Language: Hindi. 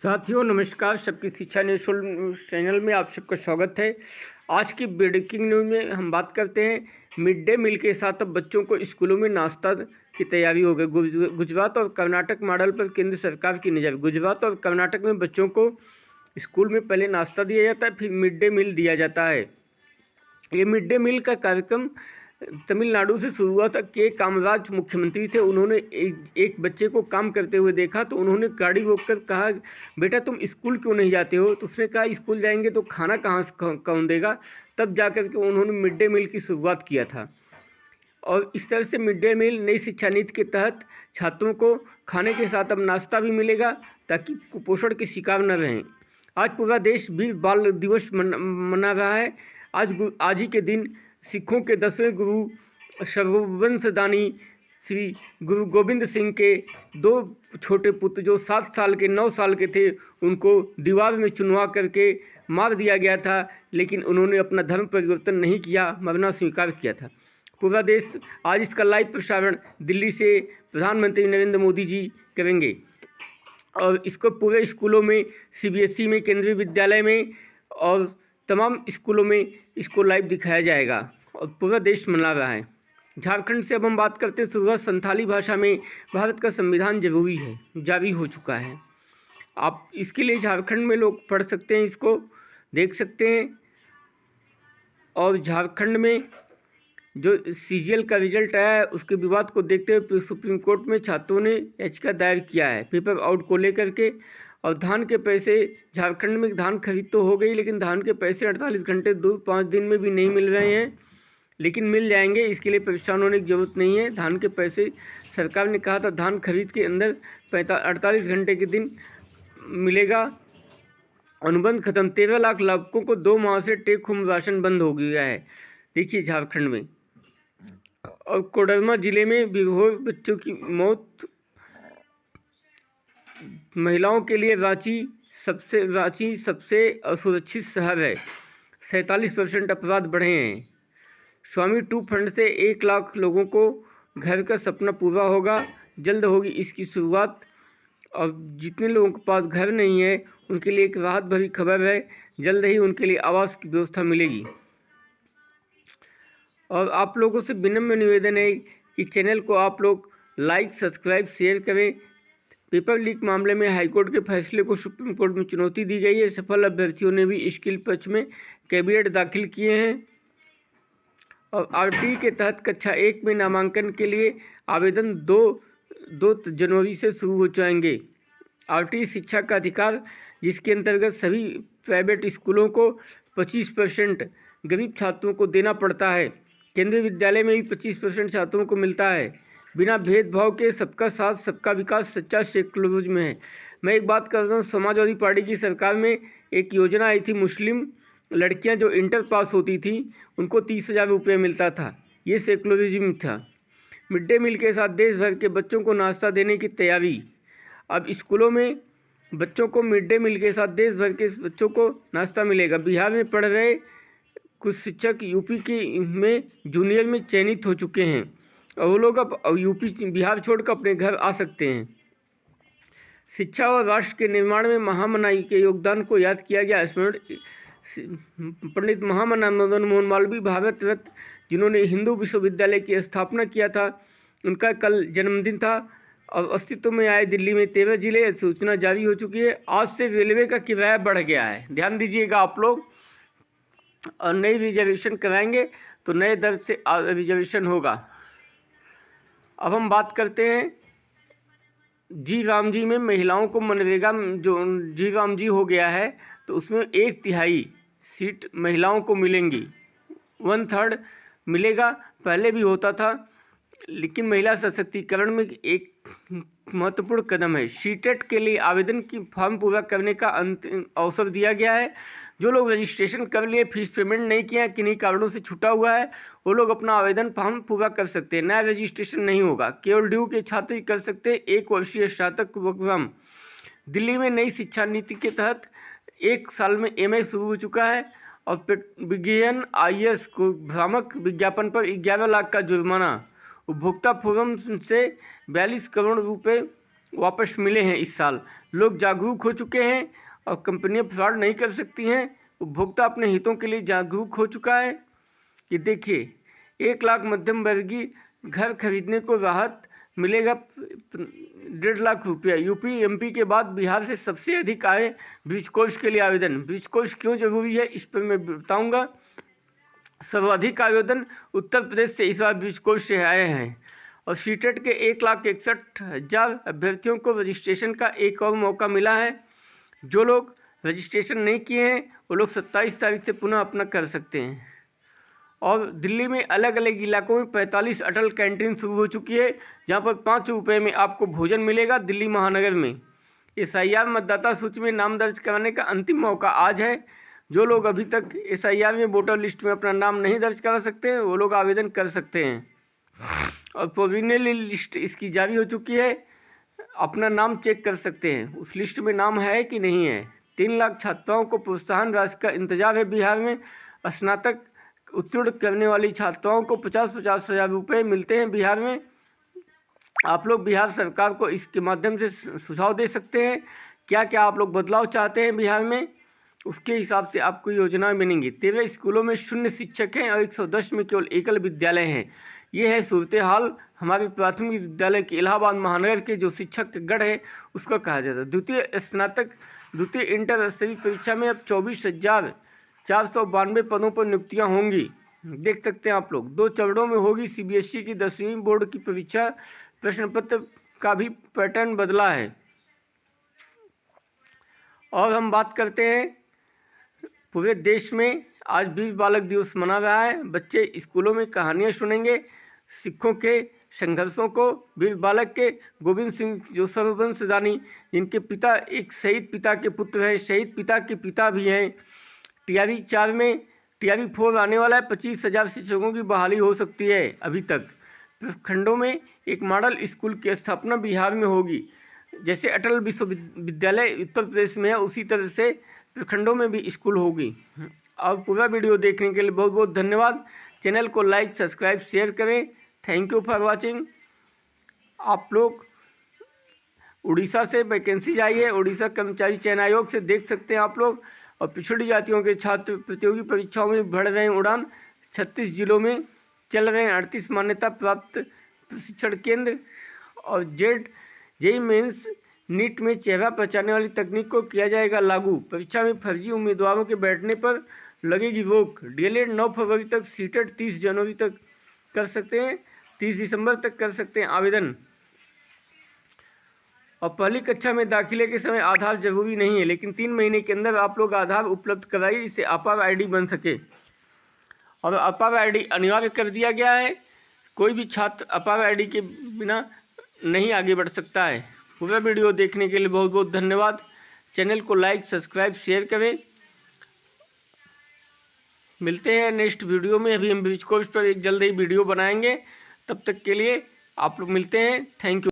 साथियों नमस्कार। सबकी शिक्षा निःशुल्क चैनल में आप सबका स्वागत है। आज की ब्रेकिंग न्यूज़ में हम बात करते हैं मिड डे मील के साथ अब बच्चों को स्कूलों में नाश्ता की तैयारी हो गई। गुजरात और कर्नाटक मॉडल पर केंद्र सरकार की नज़र। गुजरात और कर्नाटक में बच्चों को स्कूल में पहले नाश्ता दिया जाता है, फिर मिड डे मील दिया जाता है। ये मिड डे मील का कार्यक्रम तमिलनाडु से शुरू हुआ था। के कामराज मुख्यमंत्री थे। उन्होंने एक बच्चे को काम करते हुए देखा तो उन्होंने गाड़ी रोककर कहा, बेटा तुम स्कूल क्यों नहीं जाते हो? तो उसने कहा, स्कूल जाएंगे तो खाना कौन देगा? तब जाकर के उन्होंने मिड डे मील की शुरुआत किया था। और इस तरह से मिड डे मील नई शिक्षा नीति के तहत छात्रों को खाने के साथ अब नाश्ता भी मिलेगा ताकि कुपोषण के शिकार न रहें। आज पूरा देश वीर बाल दिवस मना रहा है। आज ही के दिन सिखों के 10वें गुरु सर्ववंशदानी श्री गुरु गोविंद सिंह के 2 छोटे पुत्र जो 7 साल के 9 साल के थे, उनको दीवार में चुनवा करके मार दिया गया था, लेकिन उन्होंने अपना धर्म परिवर्तन नहीं किया, मरना स्वीकार किया था। पूरा देश आज इसका लाइव प्रसारण दिल्ली से प्रधानमंत्री नरेंद्र मोदी जी करेंगे और इसको पूरे स्कूलों में, सीबीएसई में, केंद्रीय विद्यालय में और तमाम स्कूलों में इसको लाइव दिखाया जाएगा और पूरा देश मना रहा है। झारखंड से अब हम बात करते हैं। सुबह संथाली भाषा में भारत का संविधान जरूरी है, जारी हो चुका है। आप इसके लिए झारखंड में लोग पढ़ सकते हैं, इसको देख सकते हैं। और झारखंड में जो सीजीएल का रिजल्ट आया है उसके विवाद को देखते हुए सुप्रीम कोर्ट में छात्रों ने याचिका दायर किया है पेपर आउट को लेकर के। और धान के पैसे, झारखंड में धान खरीद तो हो गई, लेकिन धान के पैसे 48 घंटे दूर 5 दिन में भी नहीं मिल रहे हैं, लेकिन मिल जाएंगे। इसके लिए परेशान होने की जरूरत नहीं है। धान के पैसे सरकार ने कहा था धान खरीद के अंदर 48 घंटे के दिन मिलेगा। अनुबंध खत्म। 13 लाख लाभुकों को 2 माह से टेक होम राशन बंद हो गया है। देखिए झारखंड में। और कोडरमा जिले में बेघर बच्चों की मौत। महिलाओं के लिए रांची सबसे असुरक्षित शहर है। 47% अपराध बढ़े हैं। स्वामी 2 फंड से 1 लाख लोगों को घर का सपना पूरा होगा। जल्द होगी इसकी शुरुआत। और जितने लोगों के पास घर नहीं है उनके लिए एक राहत भरी खबर है, जल्द ही उनके लिए आवास की व्यवस्था मिलेगी। और आप लोगों से विनम्र निवेदन है कि चैनल को आप लोग लाइक, सब्सक्राइब, शेयर करें। पेपर लीक मामले में हाईकोर्ट के फैसले को सुप्रीम कोर्ट में चुनौती दी गई है। सफल अभ्यर्थियों ने भी स्किल पक्ष में कैविएट दाखिल किए हैं। और आरटी के तहत कक्षा 1 में नामांकन के लिए आवेदन 2 जनवरी से शुरू हो जाएंगे। आरटी शिक्षा का अधिकार, जिसके अंतर्गत सभी प्राइवेट स्कूलों को 25% गरीब छात्रों को देना पड़ता है। केंद्रीय विद्यालय में भी 25% छात्रों को मिलता है। बिना भेदभाव के सबका साथ सबका विकास सच्चा सेकुलरिज्म है। मैं एक बात कर रहा हूँ, समाजवादी पार्टी की सरकार में एक योजना आई थी, मुस्लिम लड़कियां जो इंटर पास होती थी उनको 30,000 रुपये मिलता था। ये सेकुलरिज्म था। मिड डे मील के साथ देश भर के बच्चों को नाश्ता देने की तैयारी। अब स्कूलों में बच्चों को मिड डे मील के साथ देश भर के बच्चों को नाश्ता मिलेगा। बिहार में पढ़ रहे कुछ शिक्षक यूपी की में जूनियर में चयनित हो चुके हैं और वो लोग अब बिहार छोड़कर अपने घर आ सकते हैं। शिक्षा और राष्ट्र के निर्माण में महामनाई के योगदान को याद किया गया। स्मरण पंडित महामना मदन मोहन मालवीय भारत रत्न, जिन्होंने हिंदू विश्वविद्यालय की स्थापना किया था, उनका कल जन्मदिन था। और अस्तित्व में आए दिल्ली में 13 जिले, सूचना जारी हो चुकी है। आज से रेलवे का किराया बढ़ गया है, ध्यान दीजिएगा आप लोग। और नई रिजर्वेशन कराएंगे तो नए दर से रिजर्वेशन होगा। अब हम बात करते हैं जी राम जी में। महिलाओं को मनरेगा जो जी राम जी हो गया है तो उसमें 1/3 सीट महिलाओं को मिलेंगी। 1/3 मिलेगा, पहले भी होता था, लेकिन महिला सशक्तिकरण में एक महत्वपूर्ण कदम है। सीटेट के लिए आवेदन की फॉर्म पूरा करने का अंतिम अवसर दिया गया है। जो लोग रजिस्ट्रेशन कर लिए, फीस पेमेंट नहीं किया, किन्हीं कारणों से छूटा हुआ है, वो लोग अपना आवेदन फॉर्म पूरा कर सकते हैं। नया रजिस्ट्रेशन नहीं होगा, केवल ड्यू के छात्र ही कर सकते हैं। 1 वर्षीय स्नातक प्रोग्राम। दिल्ली में नई शिक्षा नीति के तहत 1 साल में एमए शुरू हो चुका है। और विज्ञान आईएएस को भ्रामक विज्ञापन पर 11 लाख का जुर्माना। उपभोक्ता फोरम से 42 करोड़ रुपए वापस मिले हैं इस साल। लोग जागरूक हो चुके हैं और कंपनियां फ्रॉड नहीं कर सकती हैं। उपभोक्ता अपने हितों के लिए जागरूक हो चुका है कि देखिए 1 लाख मध्यम वर्गीय घर खरीदने को राहत मिलेगा 1.5 लाख रुपया। यूपी एमपी के बाद बिहार से सबसे अधिक आए ब्रिज कोर्स के लिए आवेदन। ब्रिज कोर्स क्यों जरूरी है इस पर मैं बताऊंगा। सर्वाधिक आवेदन उत्तर प्रदेश से इस बार ब्रिज कोर्स से आए हैं और सीटेट के 1,61,000 अभ्यर्थियों को रजिस्ट्रेशन का एक और मौका मिला है। जो लोग रजिस्ट्रेशन नहीं किए हैं वो लोग 27 तारीख से पुनः अपना कर सकते हैं। और दिल्ली में अलग अलग इलाकों में 45 अटल कैंटीन शुरू हो चुकी है, जहां पर 5 रुपये में आपको भोजन मिलेगा। दिल्ली महानगर में SIR मतदाता सूची में नाम दर्ज कराने का अंतिम मौका आज है। जो लोग अभी तक SIR में वोटर लिस्ट में अपना नाम नहीं दर्ज करा सकते हैं वो लोग आवेदन कर सकते हैं और प्रोविजनल लिस्ट इसकी जारी हो चुकी है। अपना नाम चेक कर सकते हैं उस लिस्ट में नाम है कि नहीं है। 3 लाख छात्राओं को प्रोत्साहन राशि का इंतजार है। बिहार में स्नातक उत्तीर्ण करने वाली छात्राओं को 50-50 हज़ार रुपये मिलते हैं। बिहार में आप लोग बिहार सरकार को इसके माध्यम से सुझाव दे सकते हैं क्या क्या आप लोग बदलाव चाहते हैं बिहार में, उसके हिसाब से आपको योजनाएं बनेंगी। 13 स्कूलों में 0 शिक्षक हैं और 110 में केवल एकल विद्यालय हैं। ये है सूरत हाल हमारे प्राथमिक विद्यालय के इलाहाबाद महानगर के जो शिक्षक गढ़ है उसका कहा जाता है। द्वितीय इंटर स्तरीय परीक्षा में अब 24,492 पदों पर नियुक्तियां होंगी। देख सकते हैं आप लोग 2 चरणों में होगी CBSE की 10वीं बोर्ड की परीक्षा। प्रश्न पत्र का भी पैटर्न बदला है। और हम बात करते हैं पूरे देश में आज वीर बालक दिवस मना रहा है। बच्चे स्कूलों में कहानियां सुनेंगे सिखों के संघर्षों को। वीर बालक के गोविंद सिंह जो सर्ववंशदानी जिनके पिता एक शहीद पिता के पुत्र हैं, शहीद पिता के पिता भी हैं। TRE 4 में TRE 4 आने वाला है। 25,000 शिक्षकों की बहाली हो सकती है। अभी तक प्रखंडों में एक मॉडल स्कूल की स्थापना बिहार में होगी। जैसे अटल विश्वविद्यालय उत्तर प्रदेश में है उसी तरह से प्रखंडों में भी स्कूल होगी। और पूरा वीडियो देखने के लिए बहुत बहुत धन्यवाद। चैनल को लाइक सब्सक्राइब शेयर करें। Thank you for watching. आप लोग उड़ीसा से वैकेंसी आई है, उड़ीसा कर्मचारी चयन आयोग से देख सकते हैं आप लोग। और पिछड़ी जातियों के छात्र प्रतियोगी परीक्षाओं में बढ़ रहे हैं उड़ान। 36 जिलों में चल रहे हैं 38 मान्यता प्राप्त प्रशिक्षण केंद्र। और JEE मेंस नीट में चेहरा पहचानने वाली तकनीक को किया जाएगा लागू। परीक्षा में फर्जी उम्मीदवारों के बैठने पर लगेगी रोक। DLED 9 फरवरी तक, सीटेट 30 जनवरी तक कर सकते हैं, 30 दिसंबर तक कर सकते हैं आवेदन। और पहली कक्षा में दाखिले के समय आधार जरूरी नहीं है, लेकिन 3 महीने के अंदर आप लोग आधार उपलब्ध कराइए जिससे अपार ID बन सके। और अपार ID अनिवार्य कर दिया गया है। कोई भी छात्र अपार ID के बिना नहीं आगे बढ़ सकता है। पूरा वीडियो देखने के लिए बहुत बहुत धन्यवाद। चैनल को लाइक सब्सक्राइब शेयर करें। मिलते हैं नेक्स्ट वीडियो में। अभी हम ब्रिज कोर्स पर एक जल्द ही वीडियो बनाएंगे। तब तक के लिए आप लोग मिलते हैं। Thank you.